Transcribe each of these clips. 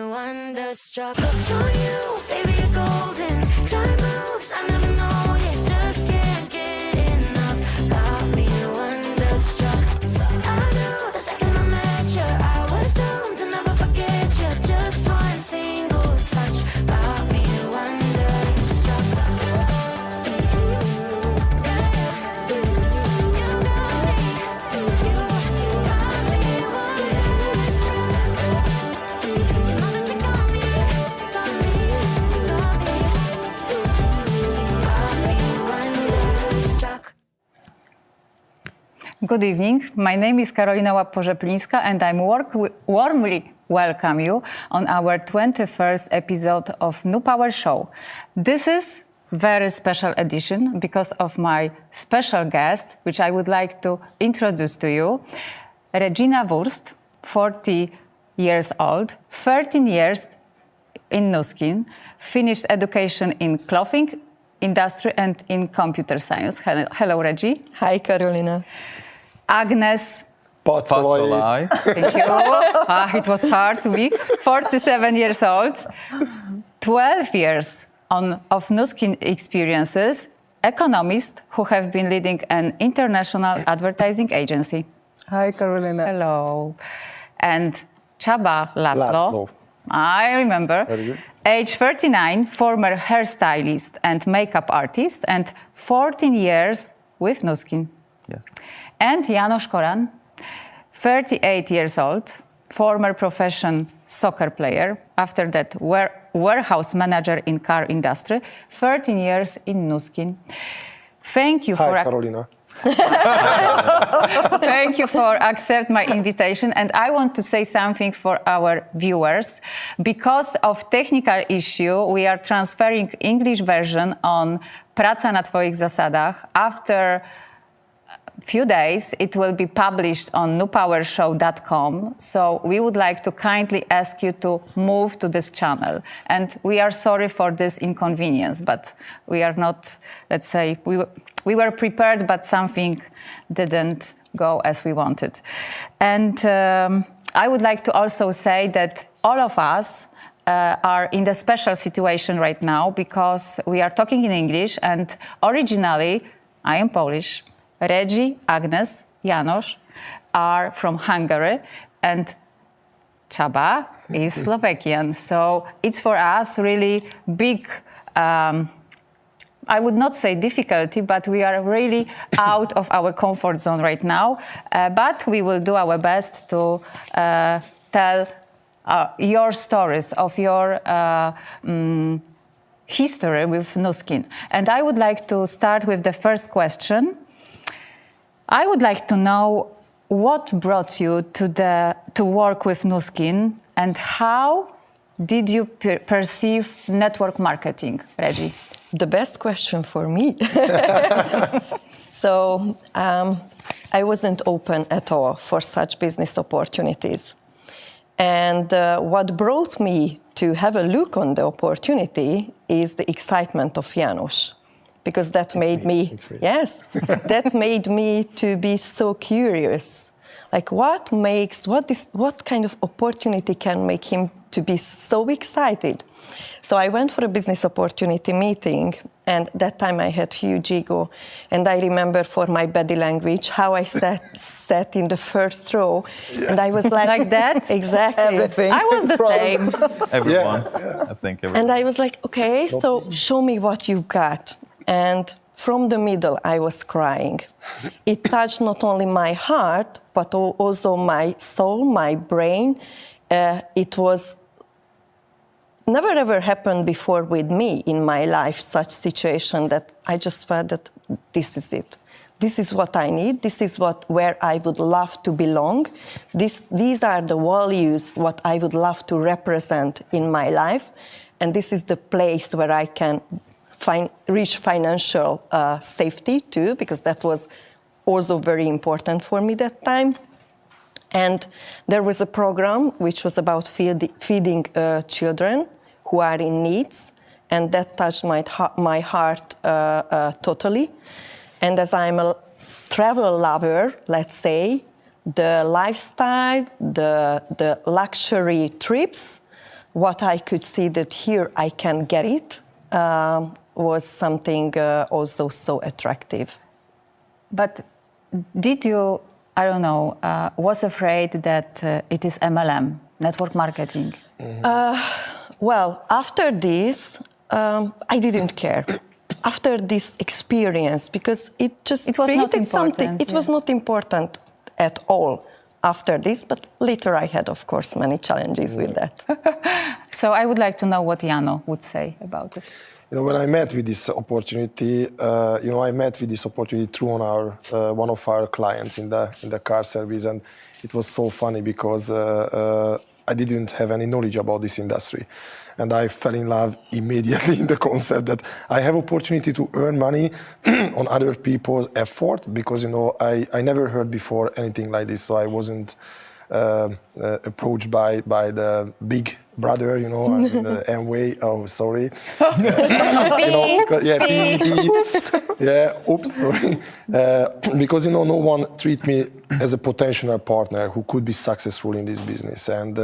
wonderstruck. Hooked on you, baby, you're golden. Time moves, I never know. Yes, just can't get enough. Got me wonderstruck. I knew the second I met you, I was doomed to never forget you. Just one single touch got me wonderstruck. Good evening. My name is Karolina Łappo-Rzeplińska and I warmly welcome you on our 21st episode of New Power Show. This is very special edition because of my special guest, which I would like to introduce to you. Regina Wurst, 40 years old, 13 years in Nuskin, finished education in clothing industry and in computer science. Hello, Regi. Hi, Karolina. Agnes Paczolay. Thank you. It was hard to be. 47 years old, 12 years of Nuskin experiences, economist who have been leading an international advertising agency. Hi, Karolina. Hello. And Csaba Laszlo. I remember. Age 39, former hairstylist and makeup artist, and 14 years with Nuskin. Yes. And Janos Koran, 38 years old, former profession soccer player, after that warehouse manager in car industry, 13 years in Nuskin. Thank you for Karolina. Thank you for accepting my invitation, and I want to say something for our viewers. Because of technical issue, we are transferring English version on Praca na Twoich zasadach. After few days, it will be published on newpowershow.com. So we would like to kindly ask you to move to this channel. And we are sorry for this inconvenience, but we are not, let's say, we were prepared, but something didn't go as we wanted. And I would like to also say that all of us are in the special situation right now because we are talking in English, and originally I am Polish. Regi, Agnes, Janos are from Hungary, and Csaba is Slovakian. So it's for us really big, I would not say difficulty, but we are really out of our comfort zone right now. But we will do our best to tell your stories of your history with Nuskin. And I would like to start with the first question. I would like to know what brought you to work with Nuskin, and how did you perceive network marketing, Regi? The best question for me. So I wasn't open at all for such business opportunities. And what brought me to have a look on the opportunity is the excitement of Janos. Because that made me, yes, that made me to be so curious. Like what kind of opportunity can make him to be so excited? So I went for a business opportunity meeting, and that time I had huge ego. And I remember for my body language, how I sat in the first row. Yeah. And I was like that? Exactly. Everything. I was the same. Everyone. Yeah. I think everyone. And I was like, okay, so show me what you got. And from the middle, I was crying. It touched not only my heart, but also my soul, my brain. It was never ever happened before with me in my life, such situation that I just felt that this is it. This is what I need. This is where I would love to belong. These are the values what I would love to represent in my life. And this is the place where I can reach financial safety too, because that was also very important for me that time. And there was a program which was about feeding children who are in needs, and that touched my heart totally. And as I'm a travel lover, let's say, the lifestyle, the luxury trips what I could see that here I can get it was something also so attractive. But did you, I don't know, was afraid that it is MLM, network marketing? Well, after this, I didn't care. After this experience, because it was not created something. important, It was not important at all after this, but later I had, of course, many challenges with that. So I would like to know what Jano would say about it. When I met with this opportunity, I met with this opportunity through one of our clients in the car service, and it was so funny because I didn't have any knowledge about this industry, and I fell in love immediately in the concept that I have opportunity to earn money on other people's effort, because I never heard before anything like this, so I wasn't approached by the big brother, Amway. Oh, sorry. Sorry. Because no one treat me as a potential partner who could be successful in this business, and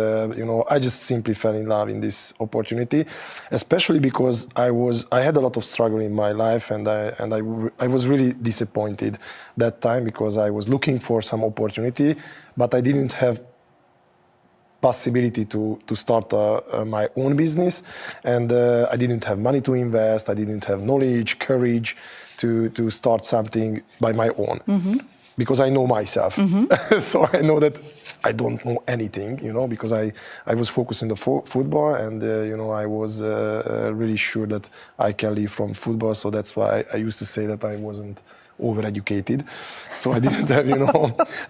I just simply fell in love in this opportunity, especially because I had a lot of struggle in my life, and I was really disappointed that time, because I was looking for some opportunity, but I didn't have possibility to start my own business, and I didn't have money to invest. I didn't have knowledge, courage to start something by my own, because I know myself. So I know that I don't know anything, because I was focused in the football, and I was really sure that I can live from football. So that's why I used to say that I wasn't overeducated, so I didn't have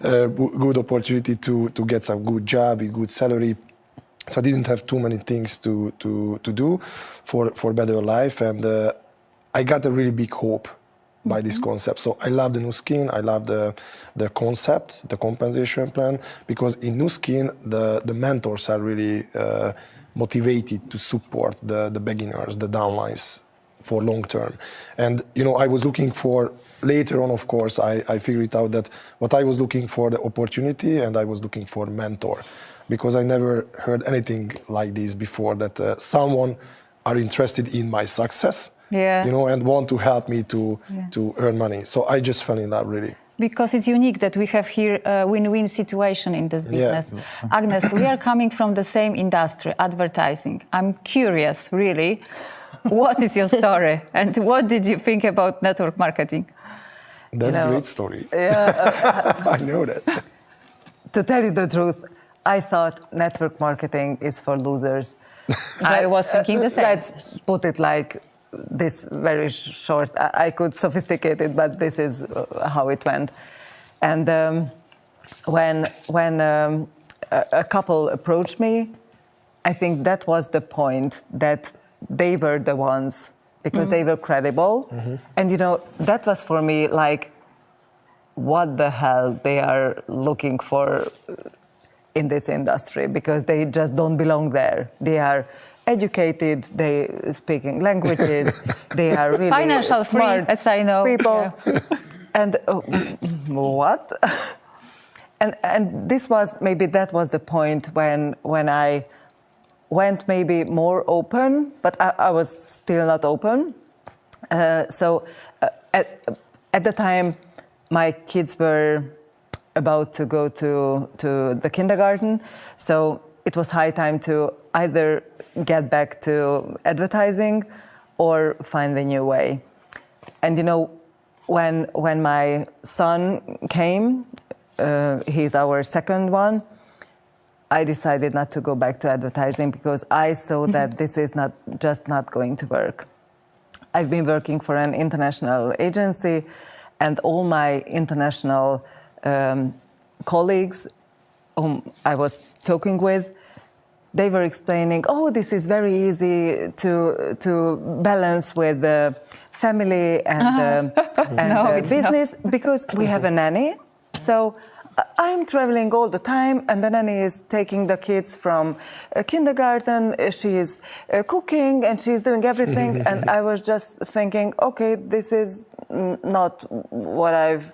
a good opportunity to get some good job with good salary, so I didn't have too many things to do for better life, and I got a really big hope by this concept. So I love the Nu Skin, I love the concept, the compensation plan, because in Nu Skin the mentors are really motivated to support the beginners, the downlines, for long term. And I was looking for, later on, of course, I figured out that what I was looking for, the opportunity, and I was looking for mentor, because I never heard anything like this before, that someone are interested in my success, and want to help me to earn money. So I just fell in love, really. Because it's unique that we have here a win-win situation in this business. Agnes, we are coming from the same industry, advertising. I'm curious, really, what is your story, and what did you think about network marketing? That's a great story. I know that. To tell you the truth, I thought network marketing is for losers. I was thinking the same. Let's put it like this, very short. I could sophisticate it, but this is how it went. And when a couple approached me, I think that was the point, that they were the ones, because they were credible. And that was for me like, what the hell they are looking for in this industry, because they just don't belong there. They are educated, they speaking languages, they are really financial smart free, as I know. people. And what? And this was, maybe that was the point when I went maybe more open, but I was still not open. So at the time, my kids were about to go to the kindergarten, so it was high time to either get back to advertising or find a new way. And when my son came, he's our second one, I decided not to go back to advertising, because I saw that this is not going to work. I've been working for an international agency, and all my international colleagues whom I was talking with, they were explaining, oh, this is very easy to balance with the family and business, because we have a nanny. So I'm traveling all the time, and the nanny is taking the kids from kindergarten, she is cooking, and she's doing everything. And I was just thinking, okay, this is not what I've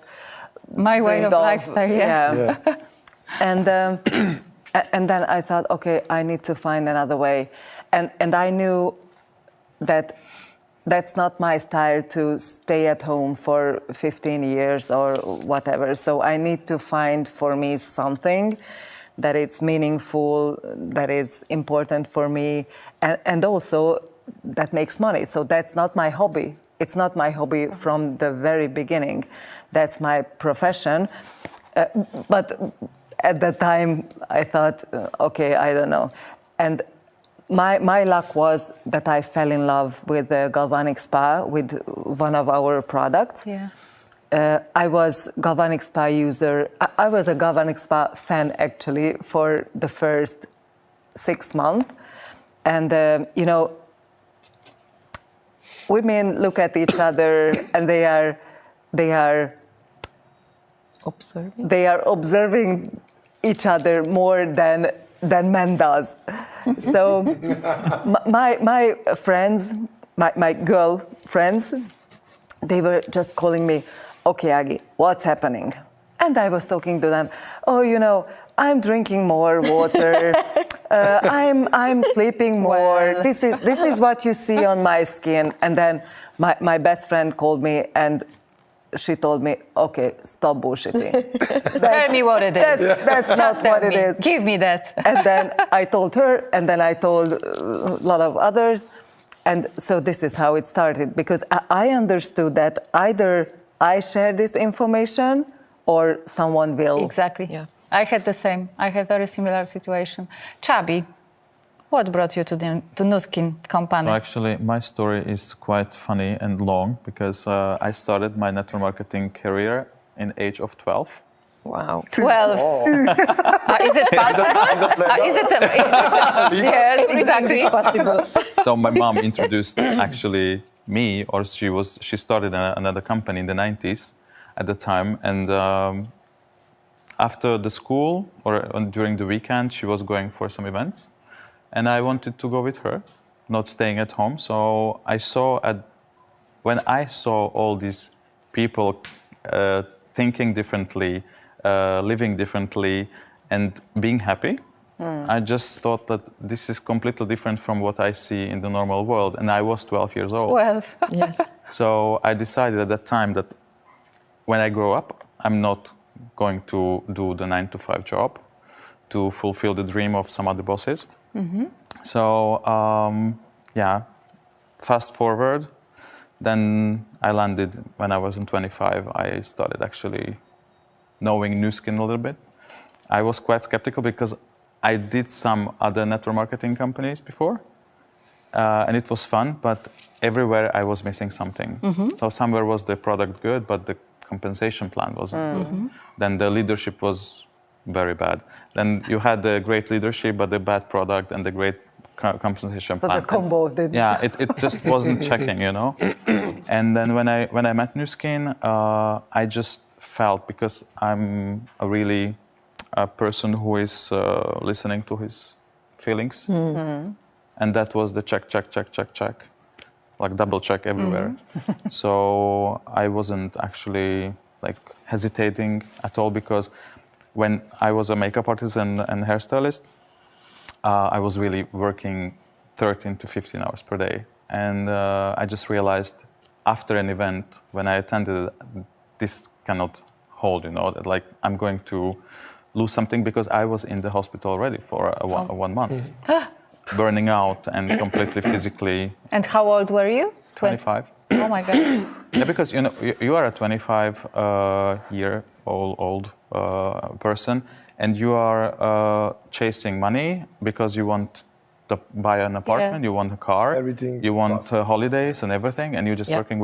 my way of lifestyle, yeah. And And then I thought, okay, I need to find another way. And I knew that that's not my style to stay at home for 15 years or whatever. So I need to find for me something that is meaningful, that is important for me, and also that makes money. So that's not my hobby. It's not my hobby from the very beginning. That's my profession. But at that time, I thought, okay, I don't know. And my luck was that I fell in love with the galvanic spa, with one of our products. Yeah. I was galvanic spa user. I was a galvanic spa fan actually for the first 6 months. And you know, women look at each other and they are observing each other more than men does. So my friends, my girl friends, they were just calling me, okay, Agi, what's happening? And I was talking to them, oh, you know, I'm drinking more water, I'm sleeping more, Well. this is what you see on my skin. And then my best friend called me and she told me, okay, stop bullshitting. Tell me what it is. That's not Just tell what it me. is. Give me that. And then I told her, and then I told a lot of others. And so this is how it started, because I understood that either I share this information or someone will. Exactly. Yeah. I had the same. I had very similar situation. Chabi, what brought you to Nuskin company? So actually, my story is quite funny and long because I started my network marketing career in age of 12. Wow. 12. Is it possible? Yes, exactly. Possible. So my mom introduced actually me, or she started another company in the 90s at the time, and after the school or during the weekend, she was going for some events, and I wanted to go with her, not staying at home. So when I saw all these people thinking differently, living differently, and being happy, I just thought that this is completely different from what I see in the normal world. And I was 12 years old. 12. Yes. So I decided at that time that when I grow up, I'm not going to do the 9-to-5 job to fulfill the dream of some other bosses. So fast forward, then I landed when I was 25. I started actually knowing Nuskin a little bit. I was quite skeptical because I did some other network marketing companies before, and it was fun, but everywhere I was missing something. So somewhere was the product good, but the compensation plan wasn't good. Then the leadership was very bad. Then you had the great leadership, but the bad product and the great compensation So plan. the combo did. Yeah, it just wasn't checking, you know. And then when I met Nuskin, I just felt, because I'm a person who is listening to his feelings, and that was the check, like double check everywhere. So I wasn't actually like hesitating at all, because when I was a makeup artist and hairstylist, I was really working 13 to 15 hours per day. And I just realized after an event, when I attended, this cannot hold, you know, that like I'm going to lose something, because I was in the hospital already for 1 month, burning out and completely physically. And how old were you? 25. Oh my God. Yeah, because you know you are a 25-year-old person, and you are chasing money because you want to buy an apartment, you want a car, Everything you want fast. holidays and everything, and you're just Yeah. working.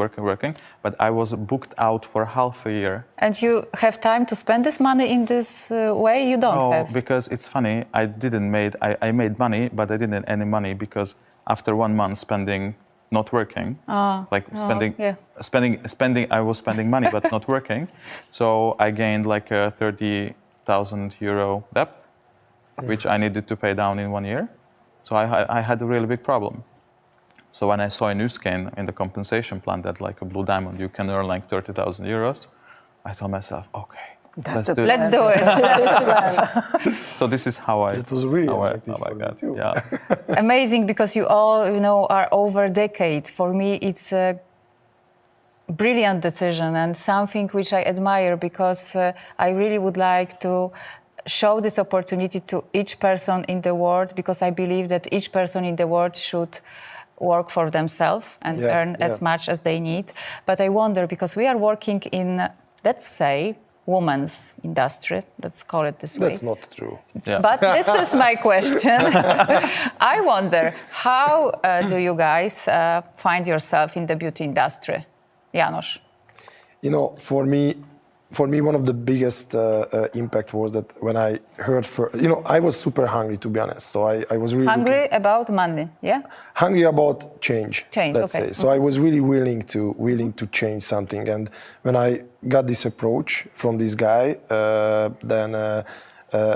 But I was booked out for half a year. And you have time to spend this money in this way? You don't No, have. because it's funny. I made money, but I didn't any money, because after 1 month spending not working, spending. I was spending money but not working, so I gained like a 30,000 euro debt, which I needed to pay down in 1 year. So I had a really big problem. So when I saw a Nuskin in the compensation plan that like a blue diamond, you can earn like 30,000 euros, I told myself, okay, let's do it. Let's do it. So this is how I. It was really how I attractive for me got. too. Yeah. Amazing, because you all, are over a decade. For me, it's a brilliant decision and something which I admire, because I really would like to show this opportunity to each person in the world, because I believe that each person in the world should work for themselves and earn as much as they need. But I wonder, because we are working in, let's say, women's industry, let's call it this way. That's not true. Yeah. But this is my question. I wonder, how do you guys find yourself in the beauty industry? Janos. For me, one of the biggest impact was that when I heard, I was super hungry, to be honest. So I was really Hungry about money, yeah? hungry about change. Let's okay. say. So I was really willing to change something. And when I got this approach from this guy, then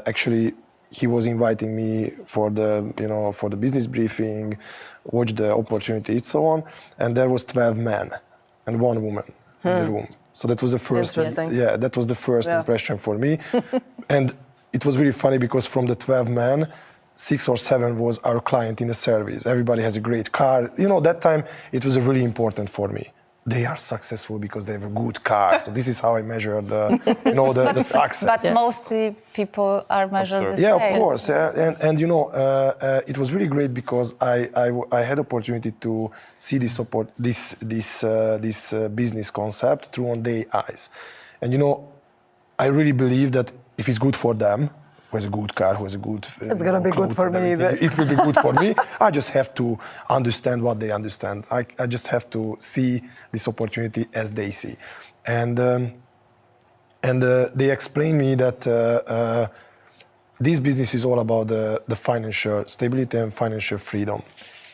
actually he was inviting me for the business briefing, watch the opportunity, and so on. And there was 12 men and 1 woman in the room. So that was the first. Interesting. Yeah, that was the first impression for me. And it was really funny, because from the 12 men, 6 or 7 was our client in the service. Everybody has a great car. That time it was really important for me. They are successful because they have a good car. So this is how I measure the success. But mostly people are measured the Yeah, same. of course. Yeah. And it was really great, because I had opportunity to see this business concept through on their eyes. And I really believe that if it's good for them, who has a good car, who has a good It's gonna be good clothes for and me everything, either. it will be good for me. I just have to understand what they understand. I just have to see this opportunity as they see. And they explained me that this business is all about the financial stability and financial freedom.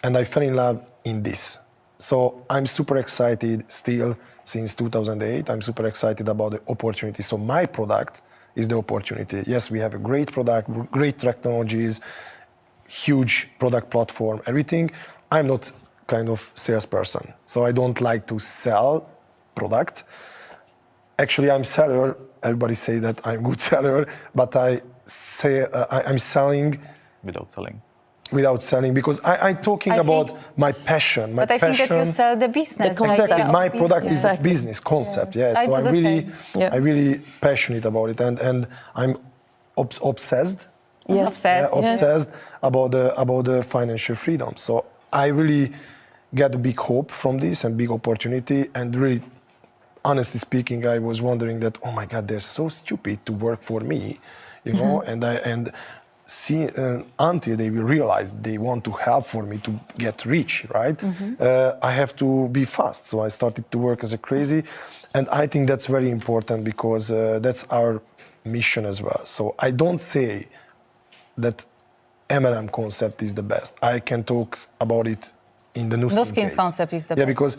And I fell in love in this. So I'm super excited still since 2008. I'm super excited about the opportunity. So my product is the opportunity. Yes, we have a great product, great technologies, huge product platform, everything. I'm not kind of salesperson, so I don't like to sell product. Actually, I'm seller. Everybody say that I'm good seller, but I say I'm selling without selling, because I'm talking about my passion. But I think that you sell the business. Exactly, my business. product is a business concept. Yeah. I So do I'm the really, same. I'm really passionate about it, and I'm obsessed. Yes. Obsessed. Obsessed about the financial freedom. So I really get a big hope from this and big opportunity. And really, honestly speaking, I was wondering that, oh my God, they're so stupid to work for me, and see until they will realize they want to help for me to get rich, right? I have to be fast. So I started to work as a crazy, and I think that's very important, because that's our mission as well. So I don't say that MLM concept is the best. I can talk about it in the Nu-Skin case. concept is the Yeah, best. because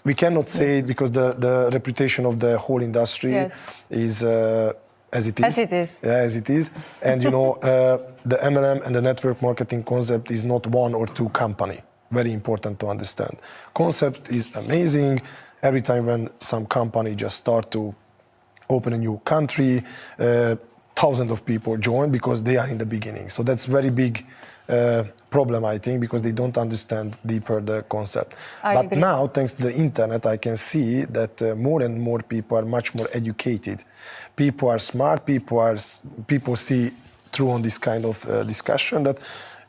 we cannot say it, because the reputation of the whole industry is as it is. As it is. Yeah, as it is. And the MLM and the network marketing concept is not 1 or 2 company. Very important to understand. Concept is amazing. Every time when some company just start to open a new country, thousands of people join, because they are in the beginning. So that's very big problem, I think, because they don't understand deeper the concept. I but agree. now, thanks to the internet, I can see that more and more people are much more educated. People are smart. People see through on this kind of discussion that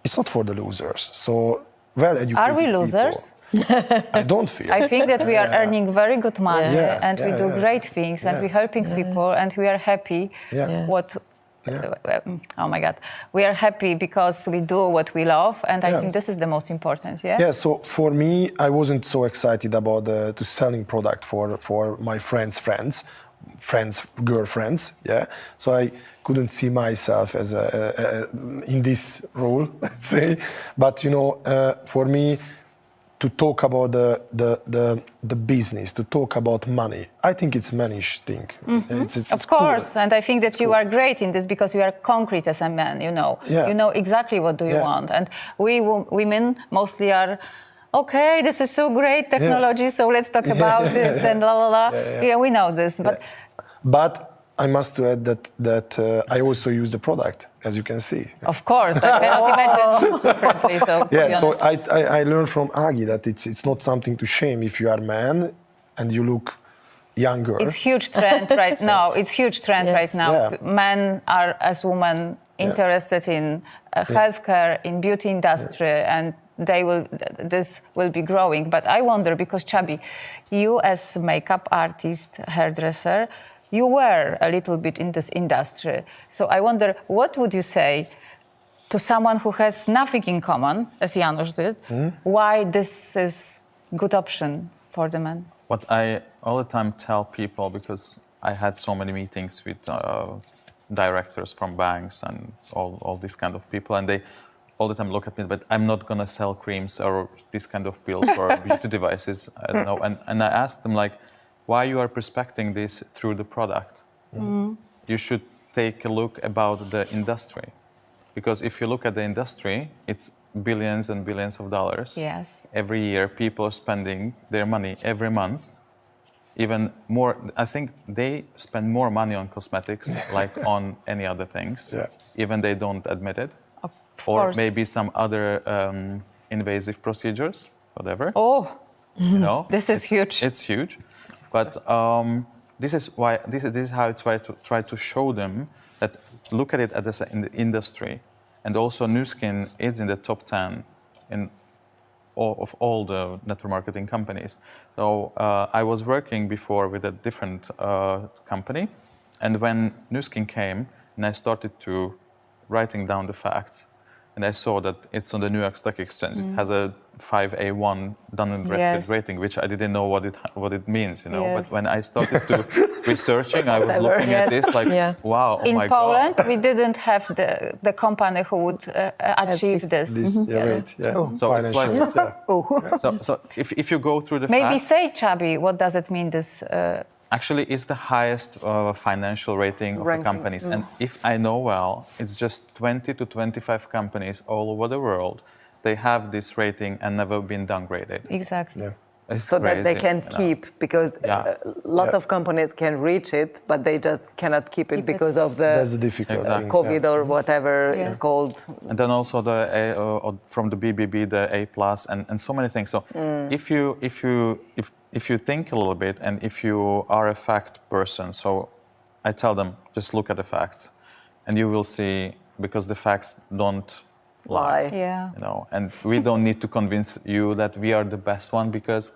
it's not for the losers. So well-educated. Are we people- losers? I don't feel. I think that we are earning very good money, Yes. and we do great things, and we're helping people, and we are happy. Yeah. Oh my God, we are happy because we do what we love, and I think this is the most important. Yeah. Yeah, so for me, I wasn't so excited about to selling product for my friends, girlfriends. Yeah, so I couldn't see myself as in this role, let's say. But for me, to talk about the business, to talk about money, I think it's manish thing. It's Of course, cool. and I think that you are great in this, because you are concrete as a man. Yeah. You know exactly what do you want, and we women mostly are. Okay, this is so great technology, so let's talk about it and la la la. Yeah, we know this, but I must to add that I also use the product, as you can see. Of course, I cannot imagine differently. So, to be Yeah, so honest. I learned from Agi that it's not something to shame if you are a man and you look younger. It's huge trend right now. It's huge trend Yes. right now. Yeah. Men are, as women, interested in healthcare, in beauty industry, and this will be growing. But I wonder, because Czabi, you as makeup artist, hairdresser, you were a little bit in this industry. So I wonder, what would you say to someone who has nothing in common, as Janos did, why this is good option for the men? What I all the time tell people, because I had so many meetings with directors from banks and all these kind of people, and they all the time look at me, but I'm not gonna sell creams or this kind of pills or beauty devices. I don't know. And I asked them, like, why you are prospecting this through the product? You should take a look about the industry. Because if you look at the industry, it's billions and billions of dollars. Yes. Every year, people are spending their money every month. Even more, I think they spend more money on cosmetics, like on any other things. Yeah. Even they don't admit it. Of Or course. maybe some other invasive procedures, whatever. Oh, You know? this is huge. It's huge, but this is why this is how I try to show them that look at it as in the industry, and also Nu Skin is in the top 10 in of all the network marketing companies. So I was working before with a different company, and when Nu Skin came, and I started to writing down the facts. And I saw that it's on the New York Stock Exchange. It has a 5A1 Dun and Bradstreet Yes. rating, which I didn't know what it means, you know. Yes. But when I started to researching, I was looking Yes. at this like, Yeah. wow, oh In my Poland, God. we didn't have the company who would achieve this. Yeah, right. Yeah. So it's like, Financial, so if you go through the Maybe facts, say, Czabi, what does it mean, this? actually it's the highest financial rating of the companies. And if I know well, it's just 20 to 25 companies all over the world. They have this rating and never been downgraded. Exactly. Yeah. It's So that they crazy, can you know. keep, because Yeah. a lot of companies can reach it, but they just cannot keep it because of That's the the difficult Exactly. thing. COVID yeah. or whatever Yes. it's called. And then also from the BBB, the A+, and so many things. So if you think a little bit, and if you are a fact person, so I tell them, just look at the facts, and you will see, because the facts don't lie. Yeah. You know, and we don't need to convince you that we are the best one, because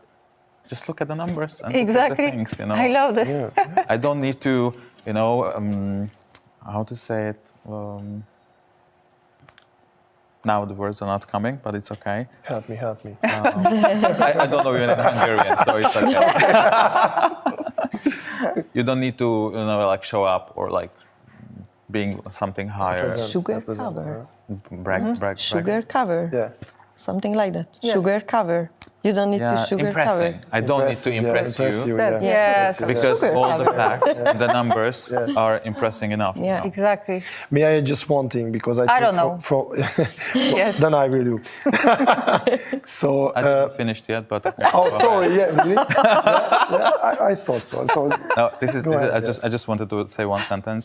just look at the numbers and look at Exactly. the things, you know. I love this. I don't need to, you know, how to say it. Now the words are not coming, but it's okay. Help me. I don't know even in Hungarian, so it's okay. You don't need to, you know, like show up or like being something higher. Sugar Represent, cover. Brag. Sugar cover. Yeah. Something like that. Sugar cover. You don't need to Yeah, sugar impressing. cover. I don't need to impress you. That's- Yes. Because Sugar all the cover. facts, the numbers are impressing enough. you Yeah. know. Exactly. May I add just one thing, because I think don't know. Yes. Then I will do. So. I haven't finished yet, but Oh, sorry. Yeah, really? I thought so. No, this is Go ahead, I just wanted to say one sentence.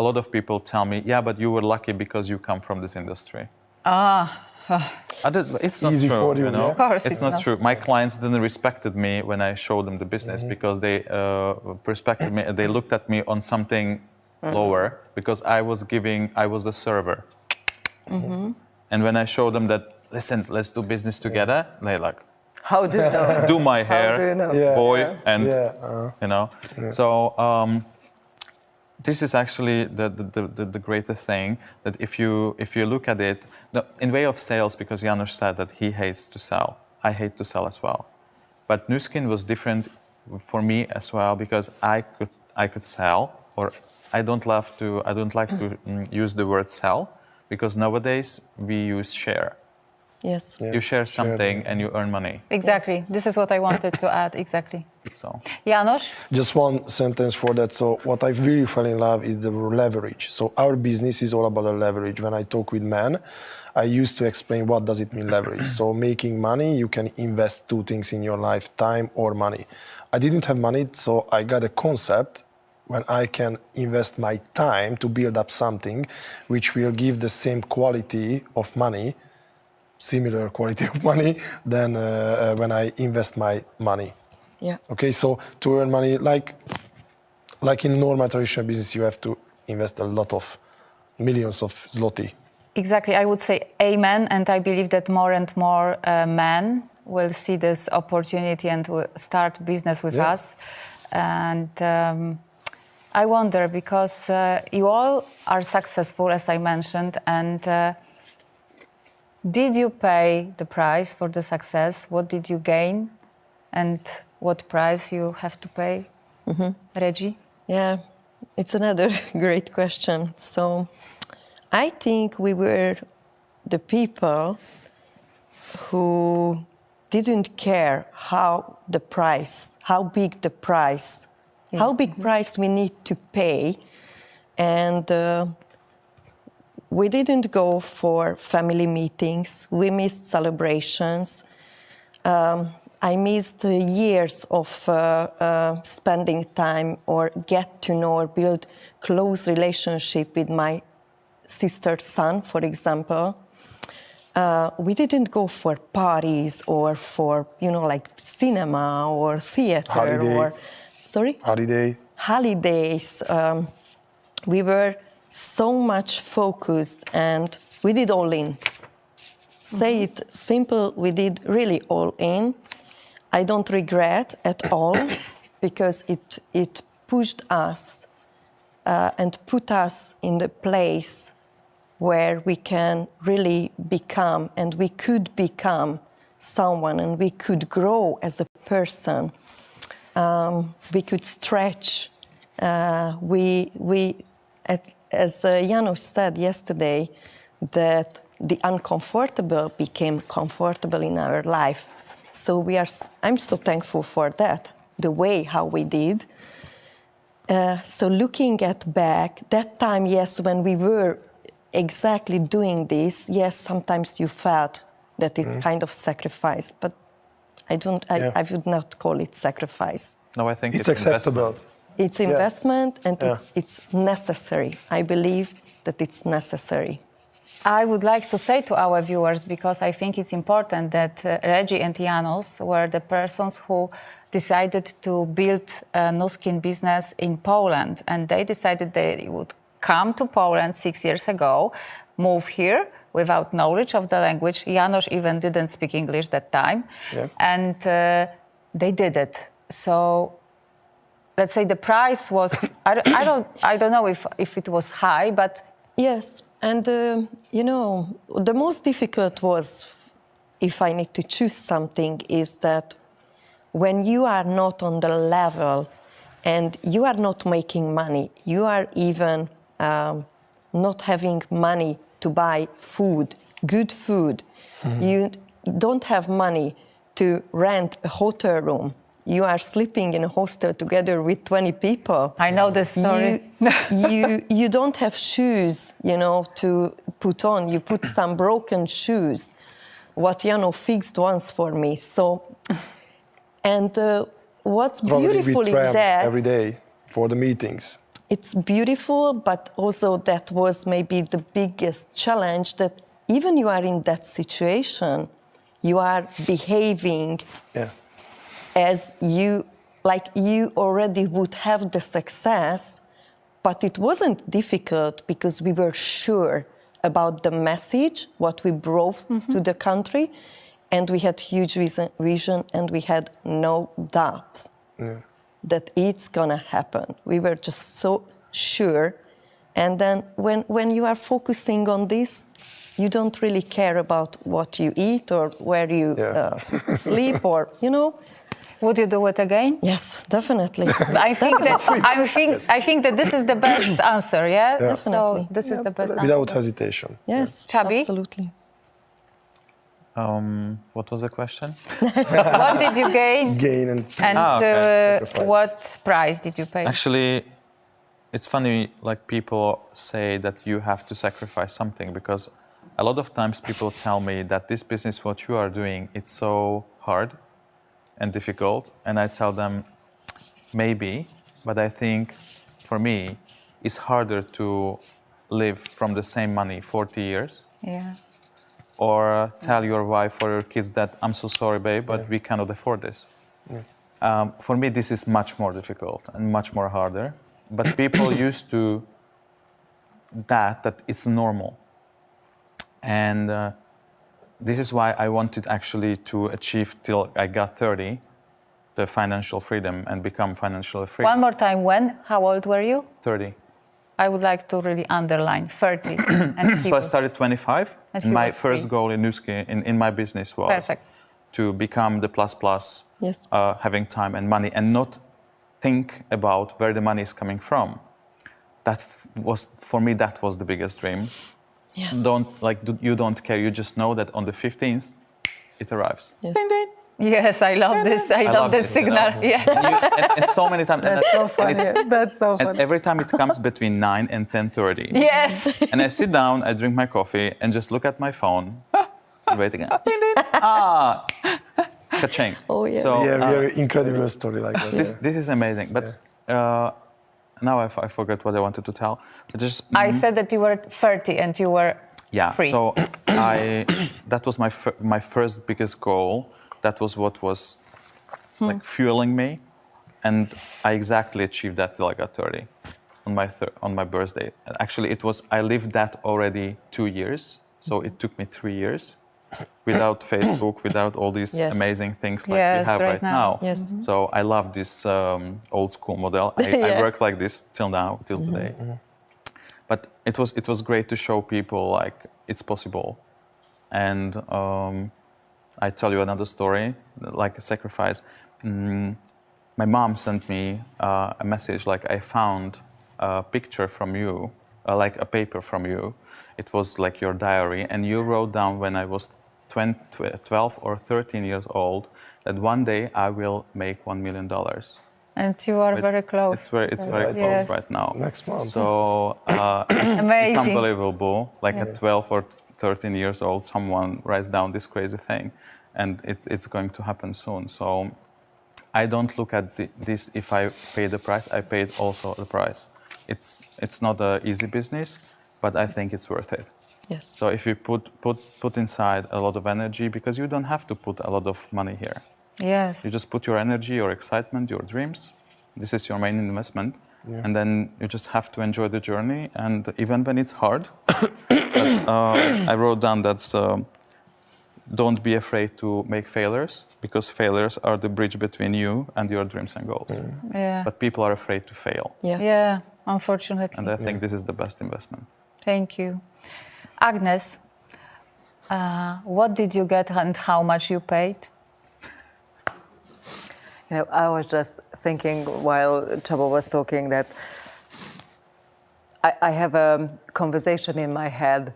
A lot of people tell me, yeah, but you were lucky because you come from this industry. It's not Easy true, for you, you know. yeah? Of course it's it's not not. true. My clients didn't respected me when I showed them the business, because they respected me. They looked at me on something lower, because I was the server. And when I showed them that, listen, let's do business together, they like, How do you know? do my hair, do you know? Yeah. boy, and Yeah. you know. So this is actually the greatest thing, that if you look at it, in way of sales, because Janos said that he hates to sell. I hate to sell as well, but Nu Skin was different for me as well, because I could sell, or I don't like to use the word sell, because nowadays we use share. Yes. You share something and you earn money. Exactly. This is what I wanted to add. Exactly. So. Janos? Just one sentence for that. So what I really fell in love is the leverage. So our business is all about the leverage. When I talk with men, I used to explain what does it mean leverage. So making money, you can invest 2 things in your life, time or money. I didn't have money, so I got a concept when I can invest my time to build up something which will give the same quality of money, similar quality of money, than when I invest my money. Yeah. Okay, so to earn money, like in normal traditional business, you have to invest a lot of millions of zloty. Exactly, I would say amen, and I believe that more and more men will see this opportunity and will start business with Yeah. us. And I wonder, because you all are successful, as I mentioned, and did you pay the price for the success? What did you gain? And what price you have to pay? Reggie? Yeah, it's another great question. So I think we were the people who didn't care how big the price, how big price we need to pay. And we didn't go for family meetings. We missed celebrations. I missed years of spending time or get to know or build close relationship with my sister's son, for example. We didn't go for parties or for, like cinema or theater. Holiday. Or, sorry? Holidays. We were so much focused and we did all in. Say it simple, we did really all in. I don't regret at all because it pushed us and put us in the place where we can really become, and we could become someone, and we could grow as a person. We could stretch. As Janos said yesterday, that the uncomfortable became comfortable in our life. So I'm so thankful for that, the way how we did. So looking back, that time, yes, when we were exactly doing this, yes, sometimes you felt that it's kind of sacrifice, but I would not call it sacrifice. No, I think It's acceptable. It's investment and it's necessary. I believe that it's necessary. I would like to say to our viewers, because I think it's important, that Reggie and Janos were the persons who decided to build a Nuskin business in Poland. And they decided they would come to Poland 6 years ago, move here without knowledge of the language. Janos even didn't speak English that time. Yeah. And they did it. So let's say the price was, I don't know if it was high, but... Yes, and the most difficult was, if I need to choose something, is that when you are not on the level and you are not making money, you are even not having money to buy food, good food. You don't have money to rent a hotel room. You are sleeping in a hostel together with 20 people. I know this story. You don't have shoes, to put on. You put some broken shoes, what Janos fixed once for me. So, and what's beautiful in that... every day for the meetings. It's beautiful, but also that was maybe the biggest challenge, that even you are in that situation, you are behaving as you already would have the success, but it wasn't difficult because we were sure about the message, what we brought to the country, and we had huge vision and we had no doubt that it's gonna happen. We were just so sure. And then when you are focusing on this, you don't really care about what you eat or where you sleep or, Would you do it again? Yes, definitely. I think that this is the best answer, yeah? Definitely. So this is the best answer. Without hesitation. Yes, Csaba? absolutely. What was the question? What did you gain? Gain and okay. What price did you pay? Actually, it's funny, like people say that you have to sacrifice something, because a lot of times people tell me that this business, what you are doing, it's so hard and difficult. And I tell them, maybe, but I think for me, it's harder to live from the same money 40 years Yeah. or tell your wife or your kids that I'm so sorry, babe, but we cannot afford this. For me, this is much more difficult and much more harder. But people used to that it's normal. And this is why I wanted actually to achieve till I got 30, the financial freedom and become financially free. One more time, when? How old were you? 30. I would like to really underline 30. And So I started 25. And he My was first free. goal in Newski, in my business was Perfect. to become the plus, Yes. having time and money and not think about where the money is coming from. For me, that was the biggest dream. Yes. You don't care, you just know that on the 15th, it arrives. Yes. Yes, I love this. I love this this, you signal. know. Yeah. And so many times. That's so funny. That's so And funny. every time it comes between 9 and 10:30. Yes. And I sit down, I drink my coffee, and just look at my phone, and wait again. Ka-ching. Oh, yeah. So, Yeah, we have an incredible story like that. this is amazing. But now I forgot what I wanted to tell. But just I said that you were 30 and you were free. So that was my first biggest goal. That was what was like fueling me, and I exactly achieved that till I got 30 on my birthday. Actually, I lived that already 2 years. So it took me 3 years without Facebook, without all these Yes. amazing things like Yes, we have right right now. now. Yes. So I love this old school model. I Yeah. work like this till now, till today. But it was great to show people like it's possible. And I tell you another story, like a sacrifice. My mom sent me a message like I found a picture from you, like a paper from you. It was like your diary, and you wrote down when I was 12 or 13 years old that one day I will make $1 million. And you are very close. It's very Yes. close right now. Next month. So it's Amazing. unbelievable. Like at 12 or 13 years old, someone writes down this crazy thing, and it's going to happen soon. So I don't look at this if I pay the price. I paid also the price. It's not an easy business, but I think it's worth it. Yes. So if you put inside a lot of energy, because you don't have to put a lot of money here. Yes. You just put your energy, your excitement, your dreams. This is your main investment. And then you just have to enjoy the journey. And even when it's hard, I wrote down that don't be afraid to make failures, because failures are the bridge between you and your dreams and goals. Yeah. But people are afraid to fail. Yeah. Yeah, unfortunately. And I think this is the best investment. Thank you. Agnes, what did you get and how much you paid? You know, I was just thinking while Csaba was talking that I have a conversation in my head,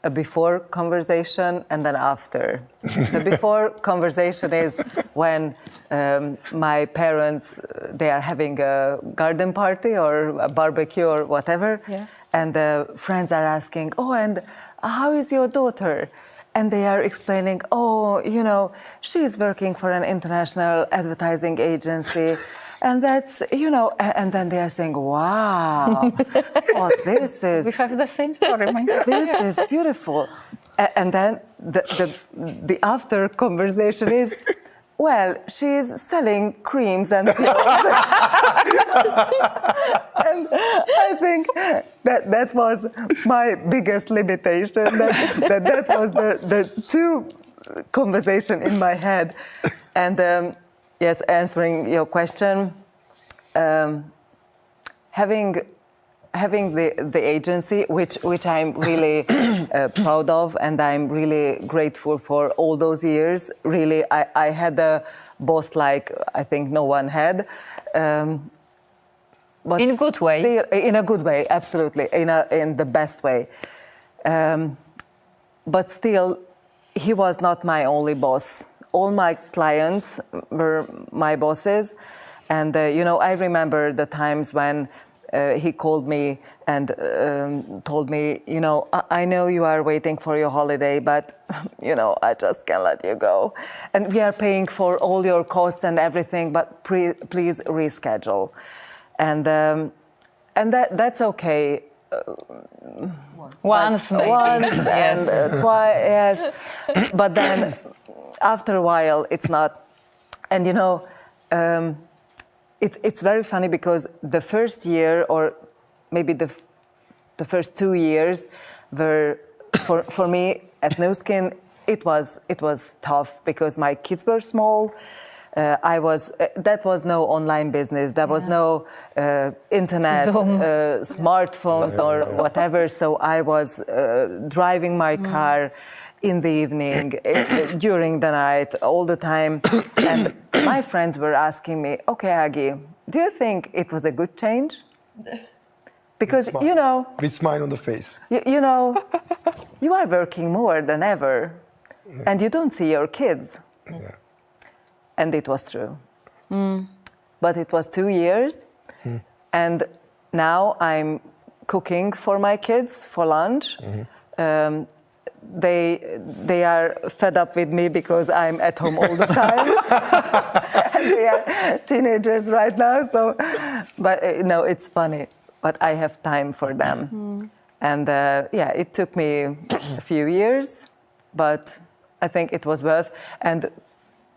a before conversation and then after. The before conversation is when my parents, they are having a garden party or a barbecue or whatever, Yeah. and the friends are asking, oh, and how is your daughter? And they are explaining, oh, you know, she's working for an international advertising agency. And that's, you know, and then they are saying, wow, oh, this We is, have the same story. My God. this is beautiful. And then the after conversation is, well, she's selling creams and clothes. And I think that was my biggest limitation, that was the two conversation in my head. And yes, answering your question, having the agency, which I'm really proud of, and I'm really grateful for all those years. Really, I had a boss like I think no one had. But In a good way. still, in a good way, absolutely, in the best way. But still, he was not my only boss. All my clients were my bosses, and you know, I remember the times when he called me and told me, you know, I know you are waiting for your holiday, but you know, I just can't let you go, and we are paying for all your costs and everything, but please reschedule. And and that's okay. Once, maybe. Once Yes. and twice, yes. But then after a while, it's not. And you know, it's very funny because the first year, or maybe the first 2 years, were for me at Nu Skin. It was tough because my kids were small. That was no online business. There was no internet, Zoom. smartphones or whatever. So I was driving my car in the evening, during the night, all the time. And my friends were asking me, okay, Agi, do you think it was a good change? Because, you know, With smile on the face. you know, you are working more than ever and you don't see your kids. Yeah. And it was true. But it was 2 years. And now I'm cooking for my kids for lunch. They are fed up with me because I'm at home all the time. And they are teenagers right now. So, but no, it's funny. But I have time for them. And yeah, it took me a few years, but I think it was worth. And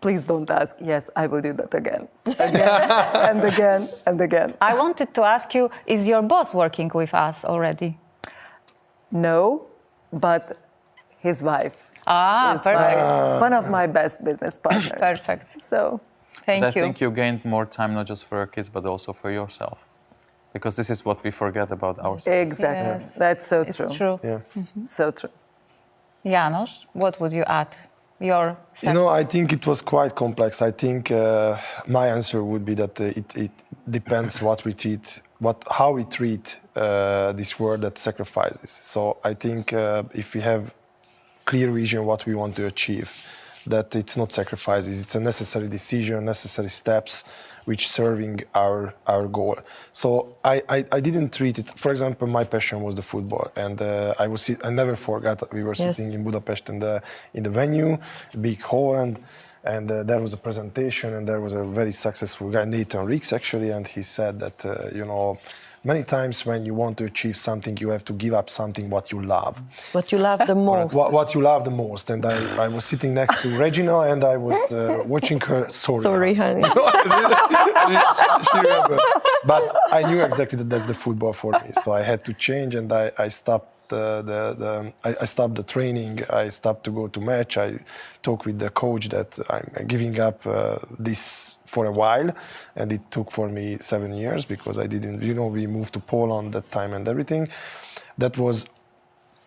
please don't ask. Yes, I will do that again and again and again. I wanted to ask you, is your boss working with us already? No, but his wife. Ah, is perfect. one of my best business partners. Perfect. So Thank I you. think you gained more time not just for your kids but also for yourself, because this is what we forget about ourselves. exactly, Yes. that's so It's true. true. Yeah. So true. Janos, what would you add? Your You know, I think it was quite complex. I think my answer would be that it depends what we treat, how we treat this word that sacrifices. So I think if we have clear vision what we want to achieve, that it's not sacrifices, it's a necessary decision, necessary steps which serving our goal. So I didn't treat it, for example, my passion was the football, and I never forgot that we were sitting in Budapest in the venue, big hall, and there was a presentation, and there was a very successful guy, Nathan Ricks actually, and he said that, you know, many times when you want to achieve something, you have to give up something what you love. What you love the most. What you love the most. And I was sitting next to Regina, and I was watching her. Sorry, honey. She remembered. But I knew exactly that that's the football for me. So I had to change, and I stopped. I stopped the training. I stopped to go to match. I talked with the coach that I'm giving up this for a while, and it took for me 7 years because I didn't. You know, we moved to Poland that time and everything. That was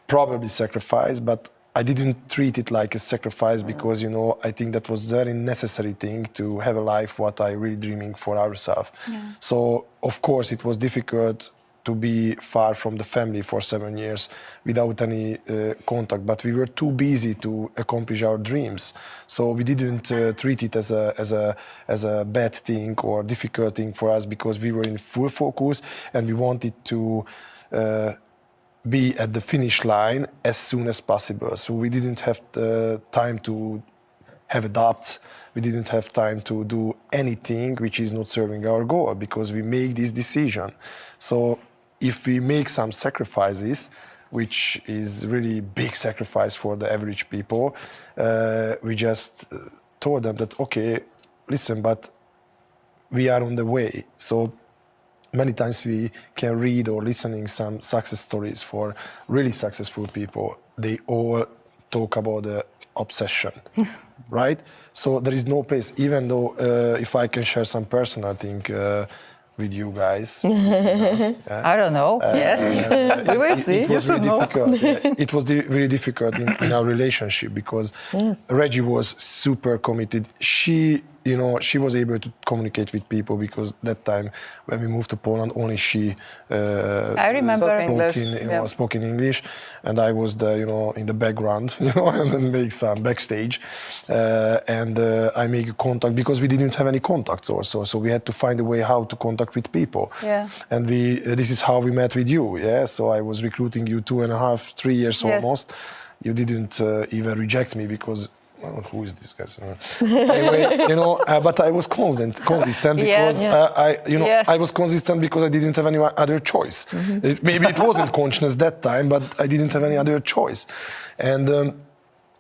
probably sacrifice, but I didn't treat it like a sacrifice because, you know, I think that was very necessary thing to have a life what I really dreaming for ourselves. So of course it was difficult to be far from the family for 7 years without any contact, but we were too busy to accomplish our dreams. So we didn't treat it as a bad thing or difficult thing for us because we were in full focus and we wanted to be at the finish line as soon as possible. So we didn't have the time to have doubts. We didn't have time to do anything which is not serving our goal because we make this decision. So if we make some sacrifices, which is really big sacrifice for the average people, we just told them that, okay, listen, but we are on the way. So many times we can read or listening some success stories for really successful people. They all talk about the obsession, right? So there is no place, even though if I can share some personal thing with you guys. I don't know. Yes. We will see. It was really difficult. It was really difficult in our relationship because Reggie was super committed. She, you know, she was able to communicate with people because that time when we moved to Poland, only she I remember spoke in English, and I was the, you know, in the background, you know, and then make some backstage, and I make a contact because we didn't have any contacts also, so we had to find a way how to contact with people. Yeah. And this is how we met with you. Yeah. So I was recruiting you 2.5, 3 years almost. You didn't even reject me because who is this guy? Anyway, you know, but I was consistent because Yes. I was consistent because I didn't have any other choice. Maybe it wasn't consciousness that time, but I didn't have any other choice. And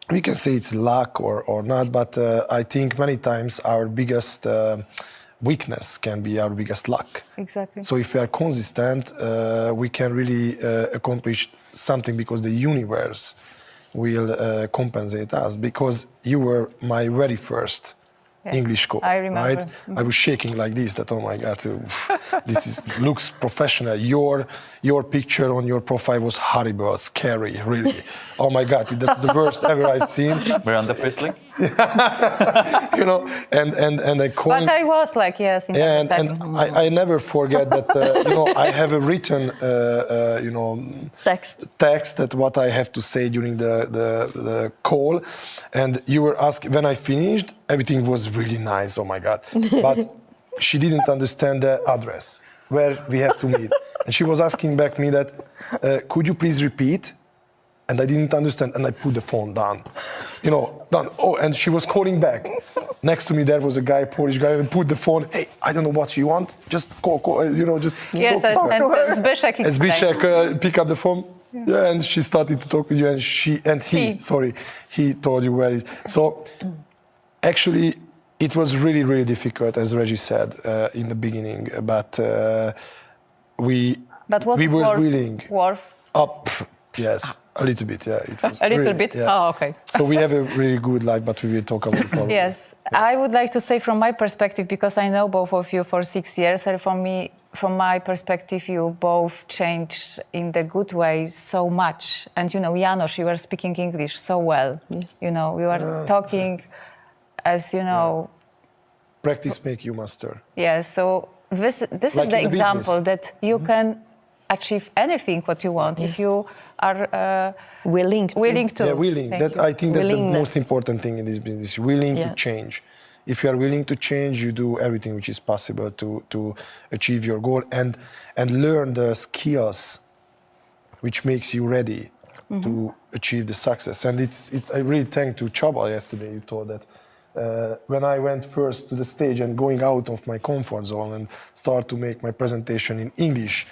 we can say it's luck or not, but I think many times our biggest weakness can be our biggest luck. Exactly. So if we are consistent, we can really accomplish something because the universe will compensate us. Because you were my very first English coach, I remember. right? I was shaking like this. That, oh my God, looks professional. Your picture on your profile was horrible, scary, really. Oh my God, that's the worst ever I've seen. Miranda Priestley? You know, and I call. But I was like, yes. In And advertising. I never forget that, you know, I have a written, you know, text that what I have to say during the call. And you were asking, when I finished, everything was really nice, oh my God. But she didn't understand the address, where we have to meet. And she was asking back me that, could you please repeat? And I didn't understand, and I put the phone down. You know, done. Oh, and she was calling back. Next to me, there was a guy, Polish guy, and put the phone. Hey, I don't know what you want. Just call, you know, just Yes, talk to her. and Zbyszek And explained. Zbyszek pick up the phone. Yeah, and she started to talk with you, and he told you where it is. So, actually, it was really, really difficult, as Reggie said in the beginning. But we was it were worth- willing. worth? Up, yes, a little bit. Yeah, it was A little really, bit? yeah. Oh, okay. So we have a really good life, but we will talk about it. Yes, I would like to say from my perspective, because I know both of you for 6 years, and from my perspective, you both changed in the good way so much. And you know, Janos, you were speaking English so well. Yes. You know, you were talking as, you know. Practice make you master. Yes, so this Like is the in the example business. that you can achieve anything what you want if Yes. you are willing to. willing to. Yeah, willing. Thank That you. I think that's the Willingness. most important thing in this business. Willing to Yeah. change. If you are willing to change, you do everything which is possible to achieve your goal and learn the skills which makes you ready to achieve the success. And I really thank to Csaba yesterday. You told that when I went first to the stage and going out of my comfort zone and start to make my presentation in English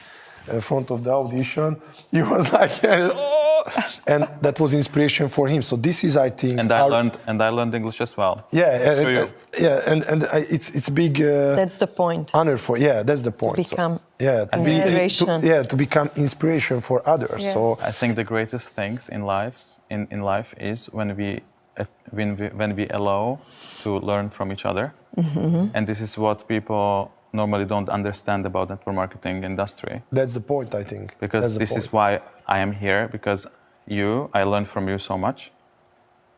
in front of the audition, he was like, oh! And that was inspiration for him. So this is, I think, And I learned English as well. yeah, Through you. it's big That's the point. honor for that's the point. become inspiration. To become inspiration for others. Yeah. So I think the greatest things in life is when we allow to learn from each other. And this is what people normally don't understand about network marketing industry. that's the point, I think. Because this is why I am here, because I learned from you so much.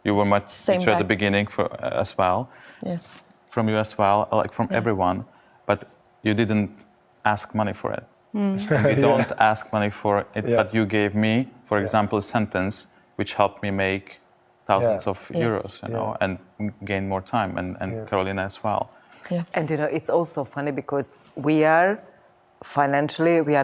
You were my Same teacher at the back. beginning as well. Yes. From you as well, like from everyone. But you didn't ask money for it. And we don't ask money for it, Yeah. but you gave me, for example, a sentence which helped me make thousands of Yes. euros, you know, and gain more time, and Karolina as well. Yeah. And you know, it's also funny because we are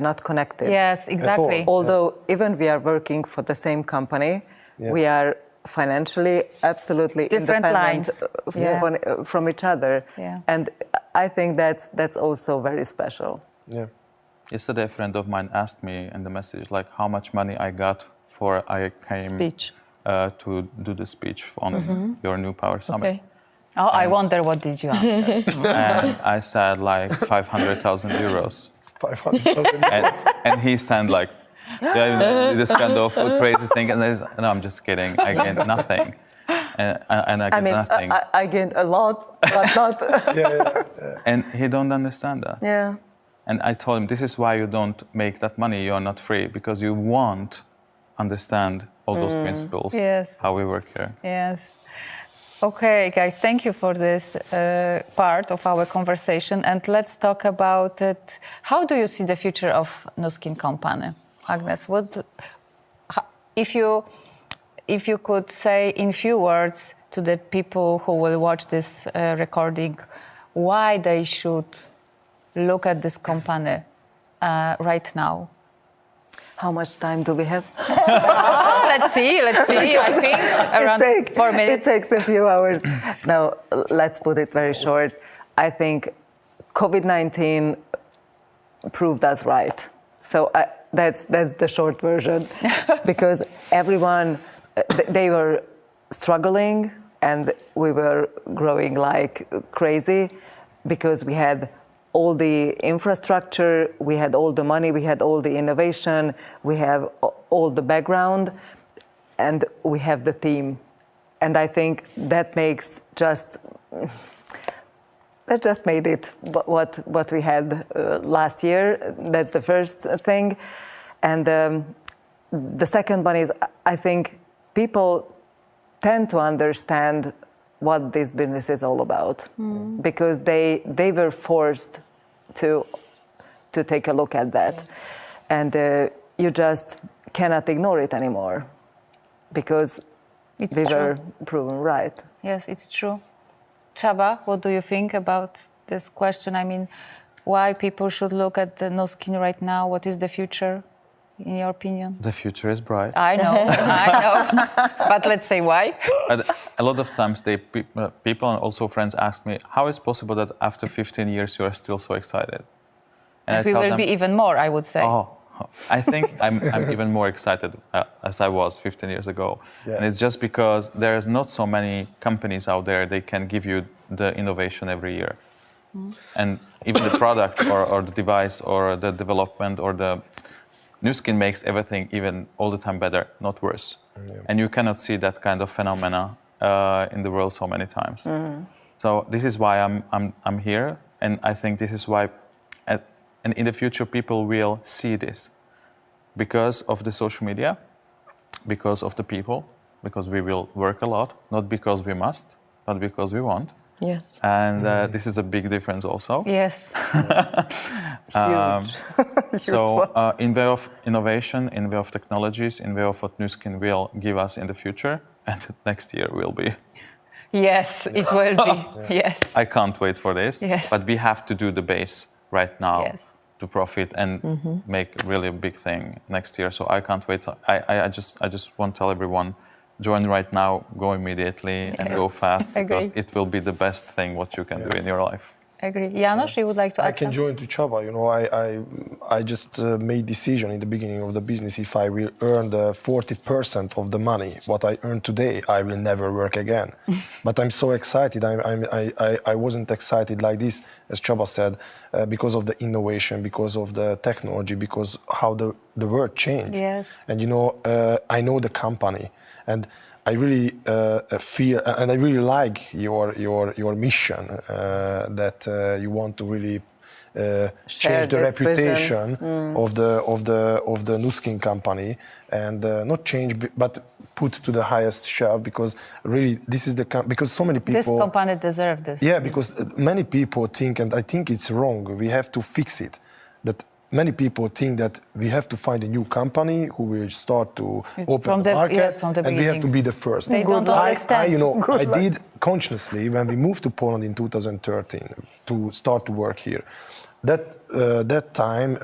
not connected. Yes, exactly. Although even we are working for the same company, we are financially absolutely Different independent lines. from each other. Yeah. And I think that's also very special. Yeah. Yesterday, a friend of mine asked me in the message, like, how much money I got for I came Speech. To do the speech on your new Power Summit. Okay. Oh, I wonder what did you answer? And I said like 500,000 euros. 500,000. And he stand like, this kind of crazy thing. And I said, no, I'm just kidding. I gained nothing. And I get nothing. I gained a lot, but not. And he don't understand that. Yeah. And I told him, this is why you don't make that money. You're not free, because you won't understand all those principles, Yes. how we work here. Yes. Okay, guys, thank you for this part of our conversation. And let's talk about it. How do you see the future of Nuskin Company? Agnes, if you could say in few words to the people who will watch this recording, why they should look at this company right now? How much time do we have? Let's see. I think around 4 minutes. It takes a few hours. Now, let's put it very short. I think COVID-19 proved us right. So that's the short version, because everyone, they were struggling and we were growing like crazy because we had all the infrastructure, we had all the money, we had all the innovation, we have all the background, and we have the team. And I think that makes that just made it what we had last year. That's the first thing. And the second one is, I think people tend to understand what this business is all about, because they were forced to take a look at that. And you just cannot ignore it anymore, because It's we true. were proven right. Yes, it's true. Csaba, what do you think about this question? I mean, why people should look at the No Skin right now? What is the future, in your opinion? The future is bright. I know. But let's say why. But a lot of times people and also friends ask me, how is it possible that after 15 years you are still so excited? And I we tell will them, be even more, I would say. I think I'm even more excited as I was 15 years ago. Yeah. And it's just because there's not so many companies out there they can give you the innovation every year. And even the product or the device or the development or the Nu Skin makes everything even all the time better, not worse. And you cannot see that kind of phenomena in the world so many times. So this is why I'm here, and I think this is why, and in the future people will see this because of the social media, because of the people, because we will work a lot, not because we must, but because we want. Yes. And this is a big difference also. Yes. Huge. So in way of innovation, in way of technologies, in way of what Nu Skin will give us in the future, and next year will be. Yes, it will be. Yes. I can't wait for this. Yes. But we have to do the base right now Yes. to profit and make really a big thing next year. So I can't wait. I just want to tell everyone, join right now, go immediately, and go fast, because Agree. it will be the best thing what you can do in your life. Agree. Janos, you would like to I add can something? join to Csaba. You know, I just made decision in the beginning of the business. If I will earn the 40% of the money what I earn today, I will never work again. But I'm so excited. I wasn't excited like this, as Csaba said, because of the innovation, because of the technology, because how the world changed. Yes. And you know, I know the company, and I really feel, and I really like your mission that you want to really change the this reputation of the Nu Skin company, and not change, but put to the highest shelf, because really this is because so many people. This company deserves this. Yeah, because many people think, and I think it's wrong. We have to fix it. That many people think that we have to find a new company who will start to open the market, yes, from the and we have to beginning. be the first. They don't understand. I did consciously when we moved to Poland in 2013 to start to work here. That time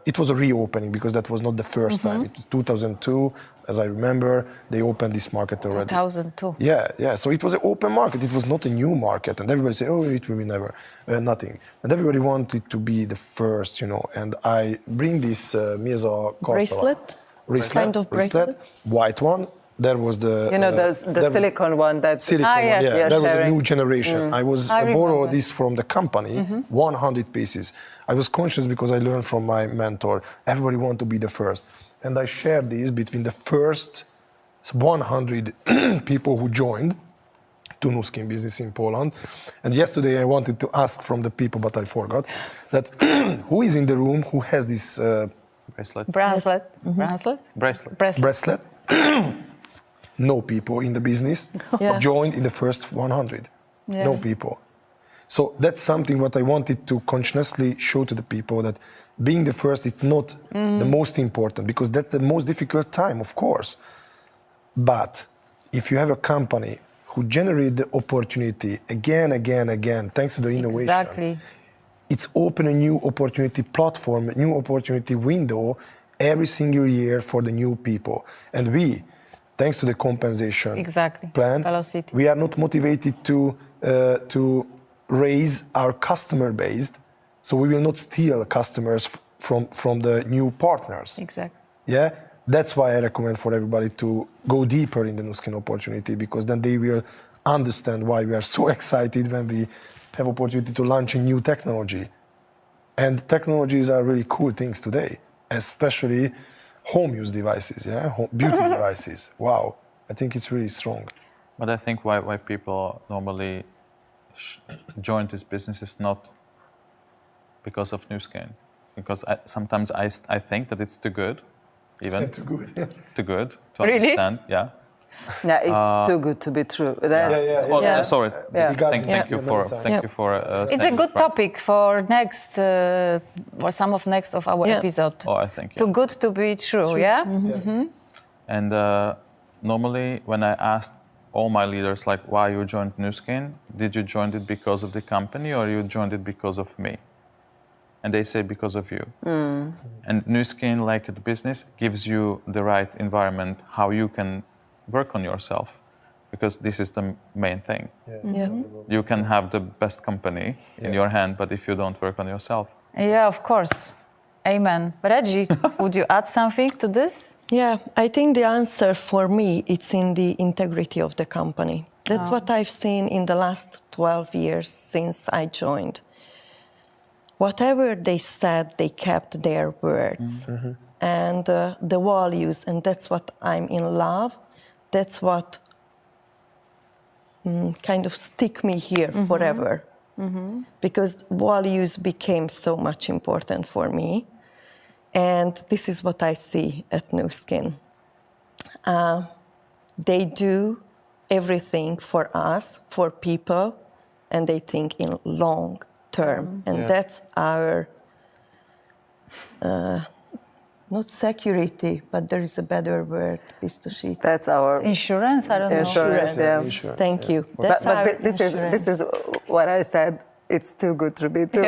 it was a reopening, because that was not the first time. It was 2002, as I remember. They opened this market already. 2002. Yeah. So it was an open market. It was not a new market, and everybody said, "Oh, it will be never nothing." And everybody wanted to be the first, you know. And I bring this Mieza Bracelet? Kind of bracelet? white one. There was the You know, there the was silicone one that. silicone Ah, yes. one. Yeah, Yes, that was a sharing. new generation. I remember. borrowed this from the company, 100 pieces. I was conscious because I learned from my mentor. Everybody want to be the first, and I shared this between the first 100 people who joined to Nu Skin business in Poland. And yesterday I wanted to ask from the people, but I forgot that who is in the room who has this Bracelet. Bracelet. Bracelet. bracelet? No people in the business Yeah. joined in the first 100. Yeah. No people. So that's something what I wanted to consciously show to the people, that being the first is not the most important, because that's the most difficult time, of course. But if you have a company who generate the opportunity again, thanks to the innovation, Exactly. it's open a new opportunity platform, a new opportunity window, every single year for the new people. And we, thanks to the compensation Exactly. plan, Velocity. we are not motivated to raise our customer base, so we will not steal customers from the new partners. Exactly. Yeah, that's why I recommend for everybody to go deeper in the Nu Skin opportunity, because then they will understand why we are so excited when we have opportunity to launch a new technology. And technologies are really cool things today, especially home use devices, beauty devices. Wow, I think it's really strong. But I think why people normally join this business is not because of Nu Skin. Because sometimes I think that it's too good, even. Too good. Yeah. Too good to Really? understand. Yeah. Yeah, it's too good to be true. That's, Well, Yeah. Sorry. Yeah. Thank you for It's a saying good it, right? topic for next or some of next of our Yeah. episode. Oh, I think. Too Yeah. good to be true, yeah? And normally, when I asked all my leaders, like, why you joined Nu Skin, did you join it because of the company or you joined it because of me? And they say because of you. And Nu Skin, like the business, gives you the right environment how you can work on yourself, because this is the main thing. Yeah. You can have the best company in your hand, but if you don't work on yourself. Yeah, of course. Amen. Reggie, would you add something to this? Yeah, I think the answer for me, it's in the integrity of the company. That's what I've seen in the last 12 years since I joined. Whatever they said, they kept their words. And the values, and that's what I'm in love. That's what kind of stick me here forever. Because values became so much important for me. And this is what I see at Nu Skin. They do everything for us, for people, and they think in long term. And that's our, not security, but there is a better word, biztosít. that's our Insurance? I don't know. insurance. Yeah. Insurance, Thank you. That's our This is what I said. It's too good to be true.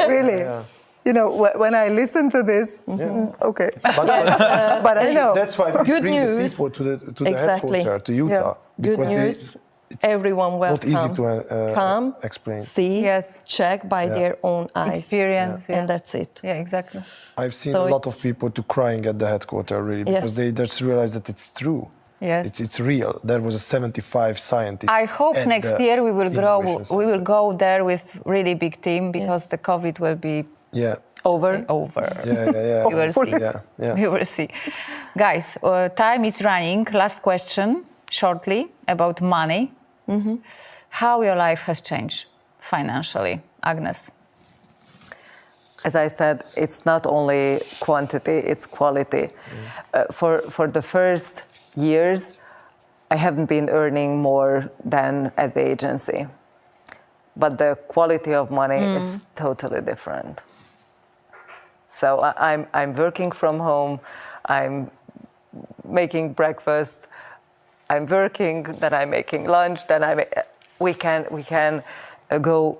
Really. Yeah. You know, when I listen to this, okay. But I know. That's why we Good bring the news. people to the Exactly. headquarters, to Utah. Yeah. Good because news. Everyone Not welcome. easy to Come, explain. see, Yes. check by their own eyes. Experience. Yeah. And that's it. Yeah, exactly. I've seen So a lot of it's- people to crying at the headquarters, really, because Yes. they just realize that it's true. Yes. It's real. There was a 75 scientist. I hope at next the year we will innovation grow. We will center. go there with really big team because Yes. the COVID will be Yeah, Over. over. yeah. We will see. Yeah. We will see. Guys, time is running. Last question, shortly, about money. How your life has changed financially, Agnes? As I said, it's not only quantity, it's quality. For the first years, I haven't been earning more than at the agency. But the quality of money is totally different. So I'm working from home, I'm making breakfast, I'm working, then I'm making lunch, then we can go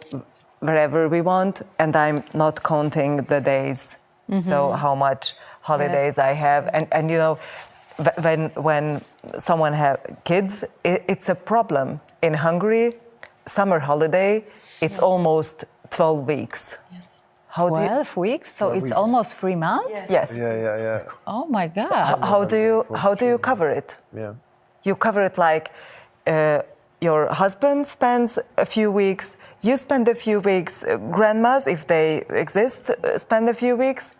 wherever we want, and I'm not counting the days. So how much holidays I have, and you know, when someone have kids, it's a problem. In Hungary, summer holiday, it's almost 12 weeks. Yes. How do you, 12 weeks? So it's weeks. almost 3 months? yes. Yeah. Oh my God. How do you cover it? Yeah. You cover it like your husband spends a few weeks, you spend a few weeks, grandmas, if they exist, spend a few weeks.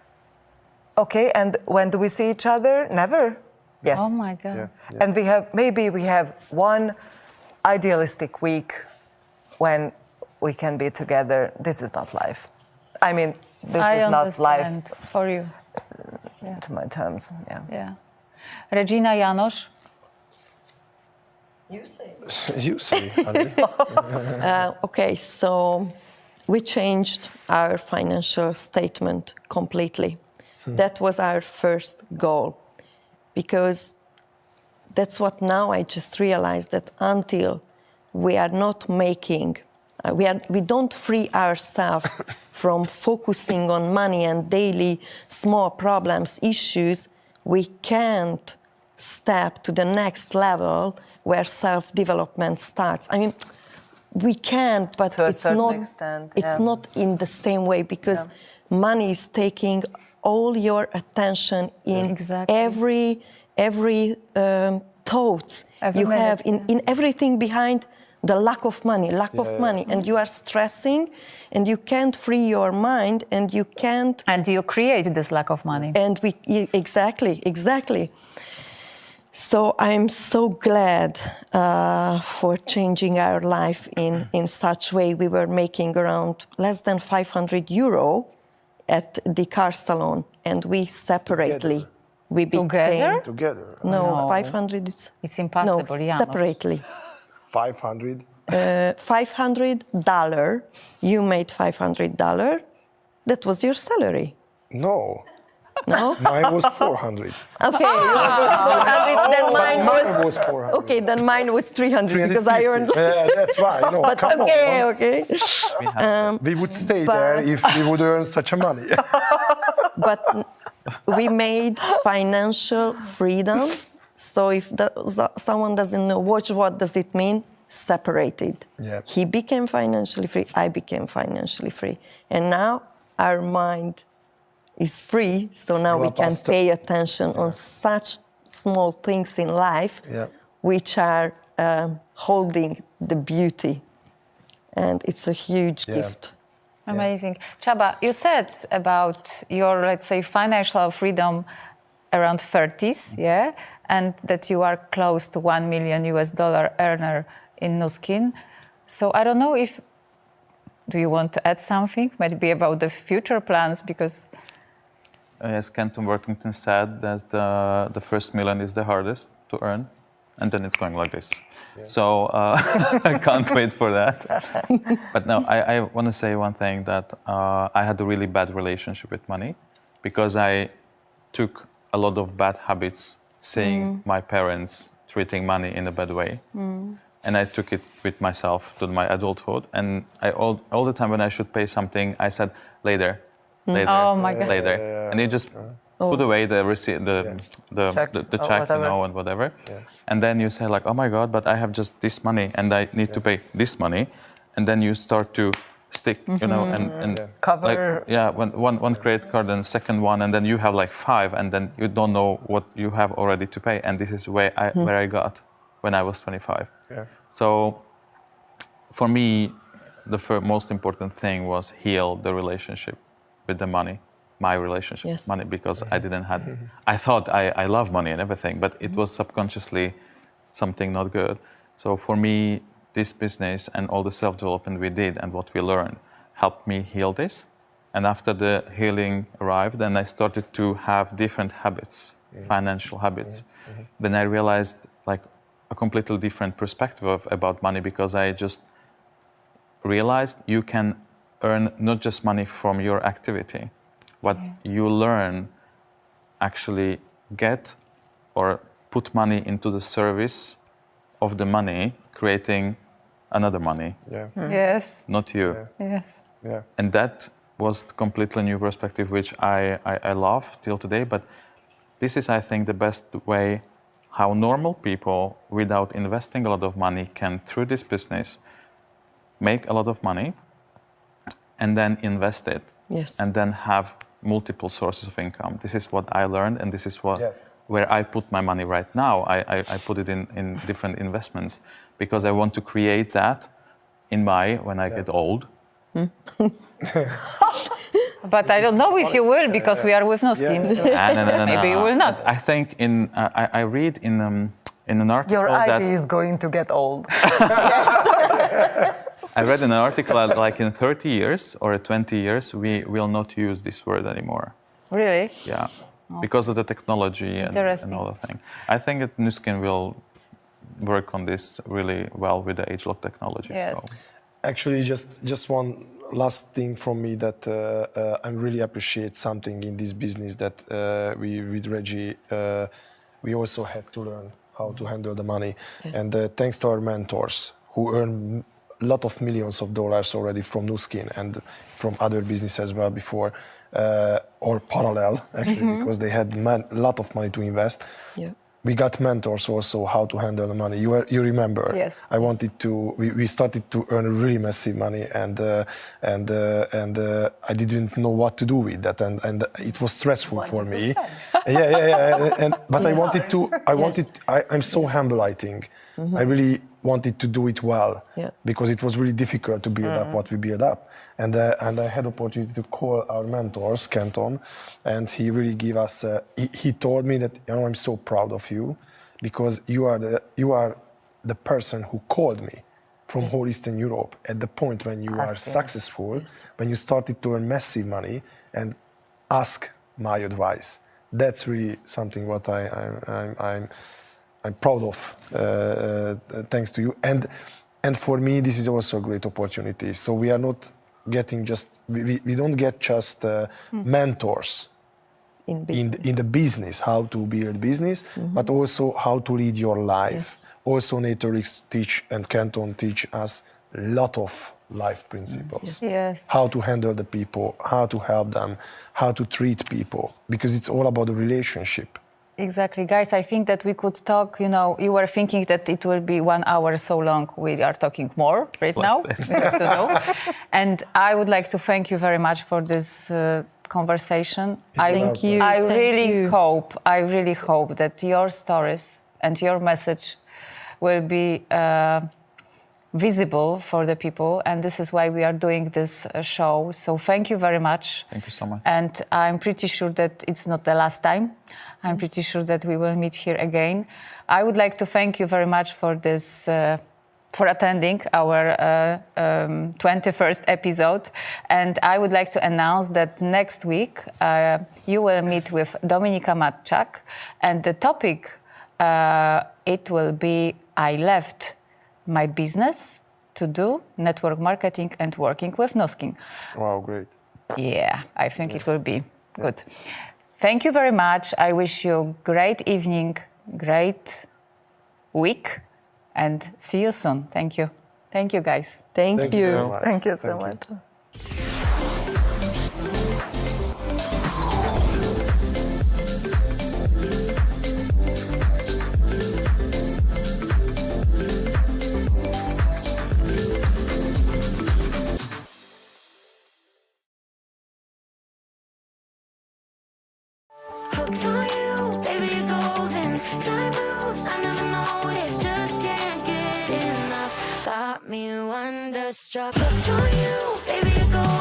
Okay, and when do we see each other? Never. Yes. Oh my God. Yeah. And we have one idealistic week when we can be together. This is not life. I mean, this I is not life understand for you. to my terms. Yeah. Yeah. Regina, Janos? You say. You say, honey. Okay, so we changed our financial statement completely. That was our first goal, because that's what now I just realized, that until we are not making We don't free ourselves from focusing on money and daily small problems, issues. We can't step to the next level where self-development starts. I mean, we can, but To a it's certain not. extent, It's yeah. not in the same way because money is taking all your attention in Exactly. every thoughts Every you have minute, in everything behind the lack of money, and you are stressing, and you can't free your mind, and you can't. And you create this lack of money. And exactly. So I'm so glad for changing our life in such way. We were making around less than 500 euro at the car salon, and we separately. We became, Together. No, 500 is... It's impossible, No, Janos. separately. 500. $500, you made $500. That was your salary. No. No? Mine was 400. Okay, yours was 400, then mine was... Mine was 400. Okay, then mine was 300 because I earned... Yeah, that's why, you know, But come okay, on. okay. We would stay there if we would earn such a money. But we made financial freedom. So if someone doesn't know, what does it mean? Separated. Yeah. He became financially free, I became financially free. And now our mind is free, so now we can pay attention on such small things in life which are holding the beauty. And it's a huge gift. Amazing. Csaba, you said about your, let's say, financial freedom around 30s, yeah? And that you are close to $1 million earner in Nuskin. So I don't know if, do you want to add something? Maybe about the future plans, because... As Kenton Workington said, that the first million is the hardest to earn, and then it's going like this. So I can't wait for that. But no, I want to say one thing, that I had a really bad relationship with money because I took a lot of bad habits, seeing my parents treating money in a bad way. And I took it with myself to my adulthood. And all the time when I should pay something, I said, later. Oh my God. Later. And you just put away the receipt, the check, you know, and whatever. And then you say like, oh my God, but I have just this money and I need to pay this money. And then you start to stick, you know, and Cover. like, one credit card and second one, and then you have like 5, and then you don't know what you have already to pay. And this is where I got when I was 25. So for me, the most important thing was heal the relationship with the money, my relationship with money, because I didn't have, I thought I love money and everything, but it was subconsciously something not good. So for me, this business and all the self-development we did and what we learned helped me heal this. And after the healing arrived, then I started to have different habits, financial habits. Then I realized like a completely different perspective about money, because I just realized you can earn not just money from your activity. What you learn actually get or put money into the service of the money, creating another money. Yes. Not you. Yes. And that was a completely new perspective, which I love till today. But this is, I think, the best way how normal people, without investing a lot of money, can, through this business, make a lot of money and then invest it. And then have multiple sources of income. This is what I learned, and this is what where I put my money right now. I put it in different investments because I want to create that in when I get old. But I don't know if you will, because we are with Nuskin. No. Maybe you will not. I think I read in an article Your ID that is going to get old. I read in an article that like in 30 years or 20 years, we will not use this word anymore. Really? Yeah, because of the technology and all the thing. I think that Nuskin will work on this really well with the age-lock technology. Yes. So. Actually, just one last thing from me, that I really appreciate something in this business, that we with Reggie, we also had to learn how to handle the money. And thanks to our mentors who earn lot of millions of dollars already from Nuskin and from other business as well before, or parallel actually, because they had a lot of money to invest. Yeah. We got mentors also how to handle the money. You remember? Yes. I wanted to. We started to earn really massive money, and I didn't know what to do with that, and it was stressful for me. Yeah. But I wanted to. I'm so humble, I think. I really wanted to do it well, because it was really difficult to build up what we build up. And I had opportunity to call our mentors, Kenton, and he really gave us. He told me that, I'm so proud of you, because you are the person who called me from whole Eastern Europe at the point when you are successful, when you started to earn massive money, and ask my advice. That's really something what I'm proud of, thanks to you. And for me, this is also a great opportunity. So we are not getting just, we don't get just mentors in the business, how to build business, but also how to lead your life. Also, Natorix teach and Canton teach us a lot of life principles. Yes. How to handle the people, how to help them, how to treat people, because it's all about the relationship. Exactly, guys. I think that we could talk. You were thinking that it will be 1 hour so long. We are talking more right now. You have to know. And I would like to thank you very much for this conversation. Thank you. I Thank really hope that your stories and your message will be visible for the people, and this is why we are doing this show. So thank you very much. Thank you so much. And I'm pretty sure that it's not the last time. I'm pretty sure that we will meet here again. I would like to thank you very much for this, for attending our 21st episode. And I would like to announce that next week you will meet with Dominika Matczak, and the topic it will be I left my business to do network marketing and working with Nuskin. Wow, great. Yeah, I think it will be good. Thank you very much. I wish you a great evening, great week, and see you soon. Thank you. Thank you, guys. Thank you. so much. Thank you so much. Hooked on you, baby, you're golden. Time moves, I never noticed, just can't get enough. Got me wonderstruck. Hooked on you, baby, you're golden.